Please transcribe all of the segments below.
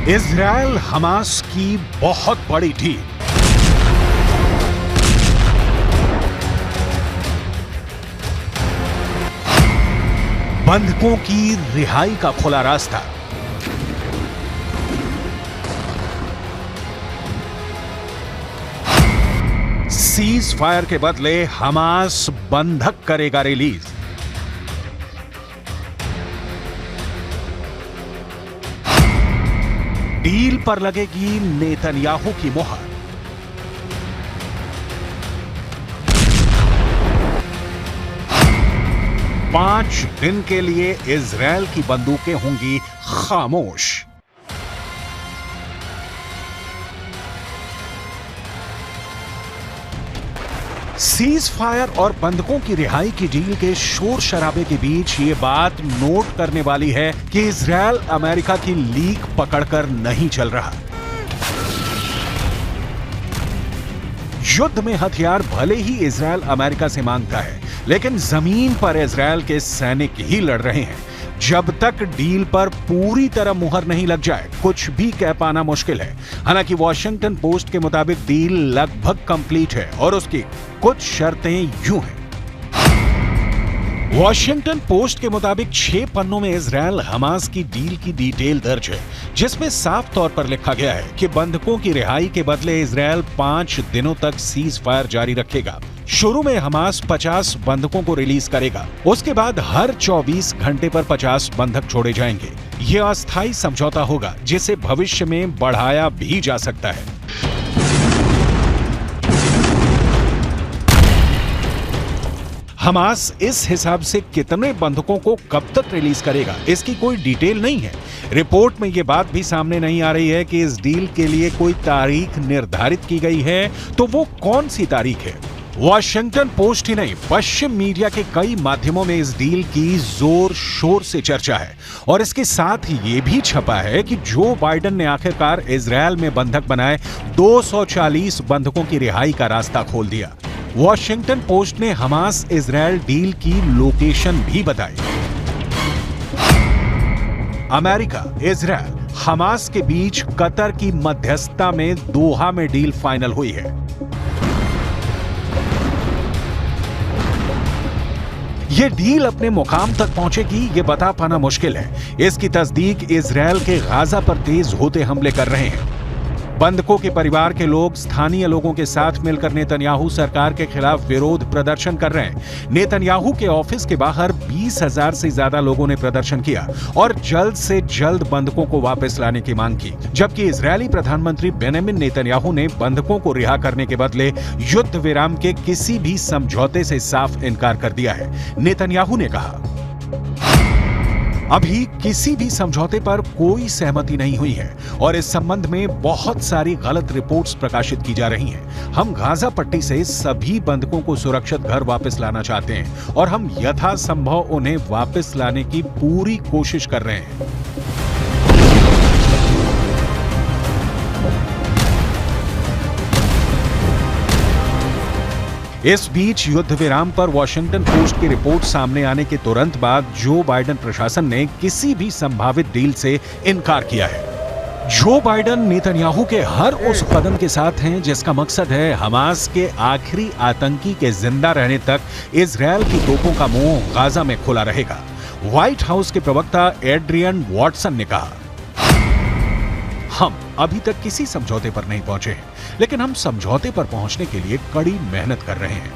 Israel Hamas की बहुत बड़ी डील। बंधकों की रिहाई का खुला रास्ता। सीज फायर के बदले हमास बंधक करेगा रिलीज। डील पर लगेगी नेतन्याहू की मुहर। पांच दिन के लिए इजराइल की बंदूकें होंगी खामोश। सीज फायर और बंधकों की रिहाई की डील के शोर शराबे के बीच ये बात नोट करने वाली है कि इजराइल अमेरिका की लीक पकड़कर नहीं चल रहा। युद्ध में हथियार भले ही इजराइल अमेरिका से मांगता है, लेकिन जमीन पर इजराइल के सैनिक ही लड़ रहे हैं। जब तक डील पर पूरी तरह मुहर नहीं लग जाए, कुछ भी कह पाना मुश्किल है। हालांकि वॉशिंगटन पोस्ट के मुताबिक डील लगभग कंप्लीट है और उसकी कुछ शर्तें यूं हैं। वॉशिंगटन पोस्ट के मुताबिक 6 पन्नों में इजराइल हमास की डील की डिटेल दर्ज है, जिसमें साफ तौर पर लिखा गया है कि बंधकों की रिहाई के बदले इजराइल 5 दिनों तक सीज फायर जारी रखेगा। शुरू में हमास 50 बंधकों को रिलीज करेगा। उसके बाद हर 24 घंटे पर 50 बंधक छोड़े जाएंगे। यह अस्थायी समझौता होगा, जिसे भविष्य में बढ़ाया भी जा सकता है। हमास इस हिसाब से कितने बंधकों को कब तक रिलीज करेगा, इसकी कोई डिटेल नहीं है। रिपोर्ट में यह बात भी सामने नहीं आ रही है कि इस डील के लिए कोई तारीख निर्धारित की गई है, तो वो कौन सी तारीख है। वॉशिंगटन पोस्ट ही नहीं, पश्चिम मीडिया के कई माध्यमों में इस डील की जोर शोर से चर्चा है और इसके साथ ही यह भी छपा है कि जो बाइडेन ने आखिरकार इजराइल में बंधक बनाए 240 बंधकों की रिहाई का रास्ता खोल दिया। वॉशिंगटन पोस्ट ने हमास इजराइल डील की लोकेशन भी बताई। अमेरिका, इजराइल, हमास के बीच कतर की मध्यस्थता में दोहा में डील फाइनल हुई है। यह डील अपने मुकाम तक पहुंचेगी, यह बता पाना मुश्किल है। इसकी तस्दीक इजराइल के गाजा पर तेज होते हमले कर रहे हैं। बंधकों के परिवार के लोग स्थानीय लोगों के साथ मिलकर नेतन्याहू सरकार के खिलाफ विरोध प्रदर्शन कर रहे हैं। नेतन्याहू के ऑफिस के बाहर 20,000 से ज्यादा लोगों ने प्रदर्शन किया और जल्द से जल्द बंधकों को वापस लाने की मांग की, जबकि इजरायली प्रधानमंत्री बेंजामिन नेतन्याहू ने बंधकों को रिहा करने के बदले युद्ध विराम के किसी भी समझौते से साफ इनकार कर दिया है। नेतन्याहू ने कहा, अभी किसी भी समझौते पर कोई सहमति नहीं हुई है और इस संबंध में बहुत सारी गलत रिपोर्ट्स प्रकाशित की जा रही हैं। हम गाजा पट्टी से सभी बंधकों को सुरक्षित घर वापस लाना चाहते हैं और हम यथासंभव उन्हें वापस लाने की पूरी कोशिश कर रहे हैं। इस बीच युद्ध विराम पर वॉशिंगटन पोस्ट की रिपोर्ट सामने आने के तुरंत बाद जो बाइडेन प्रशासन ने किसी भी संभावित डील से इनकार किया है। जो बाइडेन नेतन्याहू के हर उस कदम के साथ हैं जिसका मकसद है हमास के आखिरी आतंकी के जिंदा रहने तक इजराइल की तोपों का मुंह गाजा में खुला रहेगा। व्हाइट हाउस के प्रवक्ता एड्रियन वॉटसन ने कहा, हम अभी तक किसी समझौते पर नहीं पहुंचे हैं, लेकिन हम समझौते पर पहुंचने के लिए कड़ी मेहनत कर रहे हैं।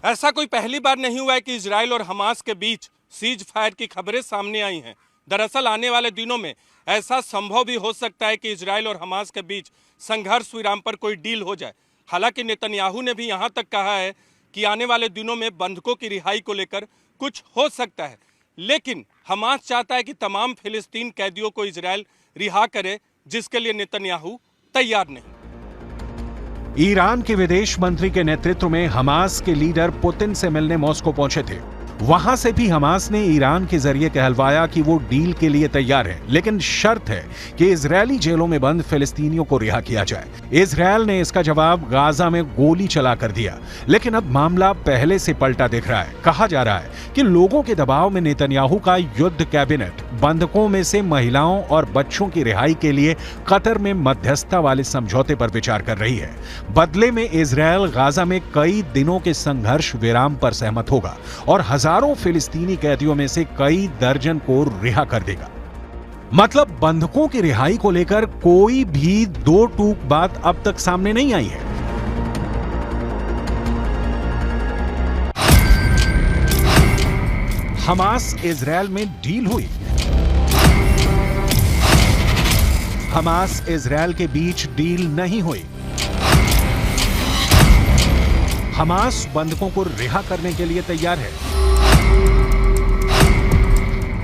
ऐसा कोई पहली बार नहीं हुआ है कि इजराइल और हमास के बीच सीज फायर की खबरें सामने आई हैं। दरअसल आने वाले दिनों में ऐसा संभव भी हो सकता है कि इजराइल और हमास के बीच संघर्ष विराम पर कोई डील हो जाए। हालांकि नेतन्याहू ने भी यहां तक कहा है कि आने वाले दिनों में बंधकों की रिहाई को लेकर कुछ हो सकता है, लेकिन हमास चाहता है कि तमाम फिलिस्तीन कैदियों को इजराइल रिहा करे, जिसके लिए नेतन्याहू तैयार नहीं। ईरान के विदेश मंत्री के नेतृत्व में हमास के लीडर पुतिन से मिलने मॉस्को पहुंचे थे। वहां से भी हमास ने ईरान के जरिए कहलवाया कि वो डील के लिए तैयार है, लेकिन शर्त है कि इजरायली जेलों में बंद फिलिस्तीनियों को रिहा किया जाए। इजरायल ने इसका जवाब गाजा में गोली चलाकर दिया, लेकिन अब मामला पहले से पलटा दिख रहा है। कहा जा रहा है कि लोगों के दबाव में नेतन्याहू का युद्ध कैबिनेट बंधकों में से महिलाओं और बच्चों की रिहाई के लिए कतर में मध्यस्थता वाले समझौते पर विचार कर रही है। बदले में इजरायल गाजा में कई दिनों के संघर्ष विराम पर सहमत होगा और हजारों फिलिस्तीनी कैदियों में से कई दर्जन को रिहा कर देगा। मतलब बंधकों की रिहाई को लेकर कोई भी दो टूक बात अब तक सामने नहीं आई है। हमास इजरायल में डील हुई। हमास इजरायल के बीच डील नहीं हुई। हमास बंधकों को रिहा करने के लिए तैयार है।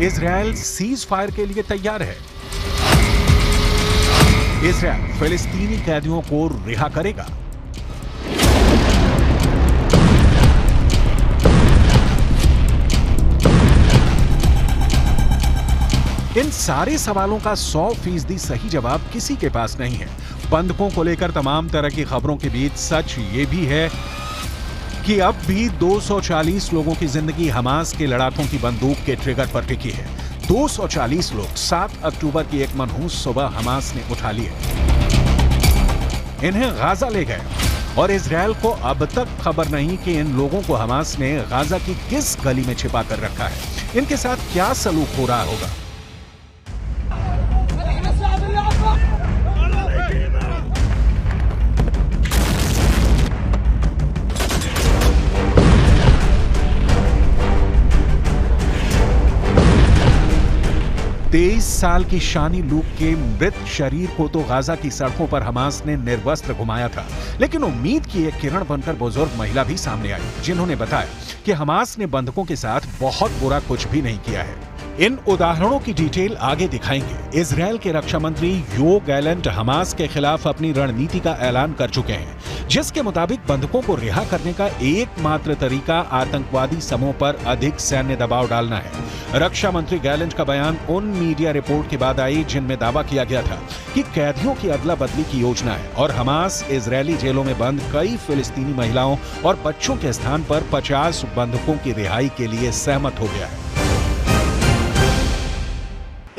इजरायल सीज फायर के लिए तैयार है। इजरायल फिलिस्तीनी कैदियों को रिहा करेगा। इन सारे सवालों का 100% सही जवाब किसी के पास नहीं है। बंधकों को लेकर तमाम तरह की खबरों के बीच सच ये भी है कि अब भी 240 लोगों की जिंदगी हमास के लड़ाकों की बंदूक के ट्रिगर पर टिकी है। 240 लोग 7 अक्टूबर की एक मनहूस सुबह हमास ने उठा लिए, इन्हें गाजा ले गए और इजरायल को अब तक खबर नहीं कि इन लोगों को हमास ने गाजा की किस गली में छिपा कर रखा है, इनके साथ क्या सलूक हो रहा होगा। तेईस साल की शानी लूक के मृत शरीर को तो गाजा की सड़कों पर हमास ने निर्वस्त्र घुमाया था, लेकिन उम्मीद की एक किरण बनकर बुजुर्ग महिला भी सामने आई, जिन्होंने बताया कि हमास ने बंधकों के साथ बहुत बुरा कुछ भी नहीं किया है। इन उदाहरणों की डिटेल आगे दिखाएंगे। इजरायल के रक्षा मंत्री योव गैलेंट हमास के खिलाफ अपनी रणनीति का ऐलान कर चुके हैं, जिसके मुताबिक बंधकों को रिहा करने का एकमात्र तरीका आतंकवादी समूह पर अधिक सैन्य दबाव डालना है। रक्षा मंत्री गैलेंट का बयान उन मीडिया रिपोर्ट के बाद आई जिनमें दावा किया गया था कि कैदियों की अदला बदली की योजना है और हमास इजरायली जेलों में बंद कई फिलिस्तीनी महिलाओं और बच्चों के स्थान पर 50 बंधकों की रिहाई के लिए सहमत हो गया है।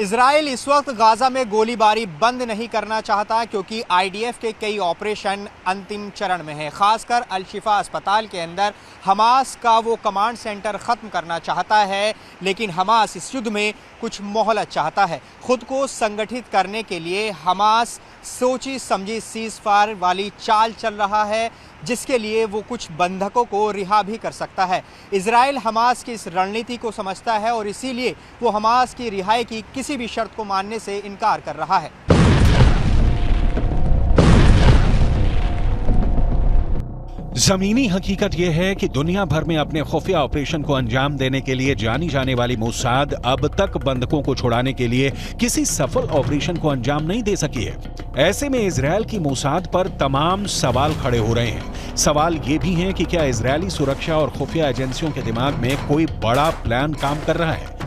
इजराइल इस वक्त गाजा में गोलीबारी बंद नहीं करना चाहता क्योंकि आईडीएफ के कई ऑपरेशन अंतिम चरण में हैं। खासकर अल शिफा अस्पताल के अंदर हमास का वो कमांड सेंटर ख़त्म करना चाहता है, लेकिन हमास इस युद्ध में कुछ मोहलत चाहता है। खुद को संगठित करने के लिए हमास सोची समझी सीज फायर वाली चाल चल रहा है, जिसके लिए वो कुछ बंधकों को रिहा भी कर सकता है। इजराइल हमास की इस रणनीति को समझता है और इसीलिए वो हमास की रिहाई की किसी भी शर्त को मानने से इनकार कर रहा है। जमीनी हकीकत यह है कि दुनिया भर में अपने खुफिया ऑपरेशन को अंजाम देने के लिए जानी जाने वाली मोसाद अब तक बंधकों को छुड़ाने के लिए किसी सफल ऑपरेशन को अंजाम नहीं दे सकी है। ऐसे में इजरायल की मोसाद पर तमाम सवाल खड़े हो रहे हैं। सवाल ये भी हैं कि क्या इजरायली सुरक्षा और खुफिया एजेंसियों के दिमाग में कोई बड़ा प्लान काम कर रहा है।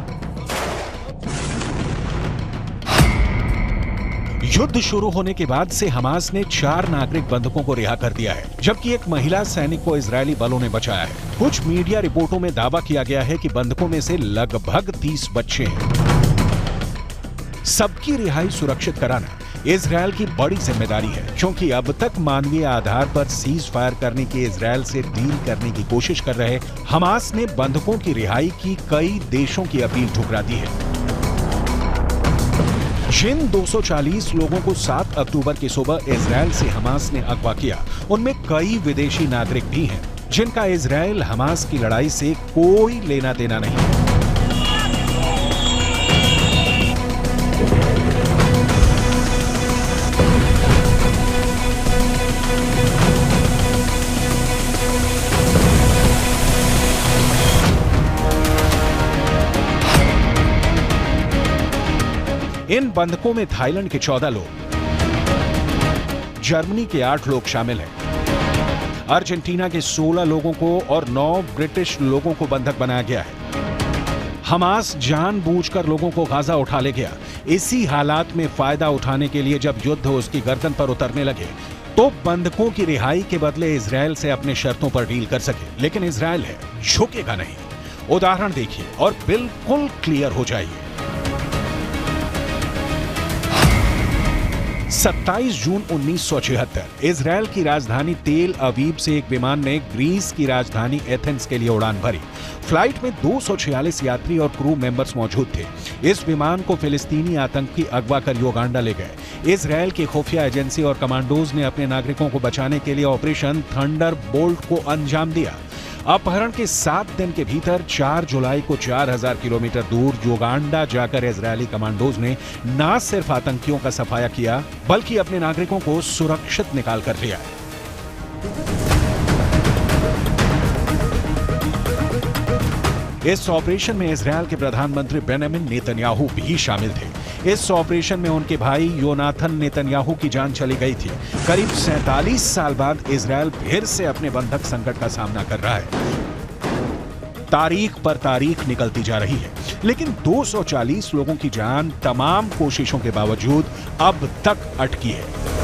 युद्ध शुरू होने के बाद से हमास ने 4 नागरिक बंधकों को रिहा कर दिया है, जबकि एक महिला सैनिक को इजरायली बलों ने बचाया है। कुछ मीडिया रिपोर्टों में दावा किया गया है कि बंधकों में से लगभग 30 बच्चे हैं। सबकी रिहाई सुरक्षित कराना इजरायल की बड़ी जिम्मेदारी है, क्योंकि अब तक मानवीय आधार पर सीज फायर करने की इजरायल से डील करने की कोशिश कर रहे हमास ने बंधकों की रिहाई की कई देशों की अपील ठुकरा दी है। जिन 240 लोगों को 7 अक्टूबर की सुबह इजरायल से हमास ने अगवा किया, उनमें कई विदेशी नागरिक भी हैं, जिनका इजरायल हमास की लड़ाई से कोई लेना देना नहीं है। इन बंधकों में थाईलैंड के 14 लोग, जर्मनी के 8 लोग शामिल हैं, अर्जेंटीना के 16 लोगों को और 9 ब्रिटिश लोगों को बंधक बनाया गया है। हमास जानबूझकर लोगों को गाजा उठा ले गया। इसी हालात में फायदा उठाने के लिए जब युद्ध उसकी गर्दन पर उतरने लगे तो बंधकों की रिहाई के बदले इजरायल से अपने शर्तों पर डील कर सके। लेकिन इजरायल है, झुकेगा नहीं। उदाहरण देखिए और बिल्कुल क्लियर हो जाइए। 27 जून 1976 इजरायल की राजधानी तेल अवीव से एक विमान ने ग्रीस की राजधानी एथेंस के लिए उड़ान भरी। फ्लाइट में 246 यात्री और क्रू मेंबर्स मौजूद थे। इस विमान को फिलिस्तीनी आतंकी अगवा कर युगांडा ले गए। इजरायल की खुफिया एजेंसी और कमांडोज ने अपने नागरिकों को बचाने के लिए ऑपरेशन थंडरबोल्ट को अंजाम दिया। अपहरण के 7 दिन के भीतर 4 जुलाई को 4000 किलोमीटर दूर युगांडा जाकर इजरायली कमांडोज ने न सिर्फ आतंकियों का सफाया किया बल्कि अपने नागरिकों को सुरक्षित निकाल कर लिया। इस ऑपरेशन में इजरायल के प्रधानमंत्री बेंजामिन नेतन्याहू भी शामिल थे। इस ऑपरेशन में उनके भाई योनाथन नेतन्याहू की जान चली गई थी। करीब 47 साल बाद इजरायल फिर से अपने बंधक संकट का सामना कर रहा है। तारीख पर तारीख निकलती जा रही है, लेकिन 240 लोगों की जान तमाम कोशिशों के बावजूद अब तक अटकी है।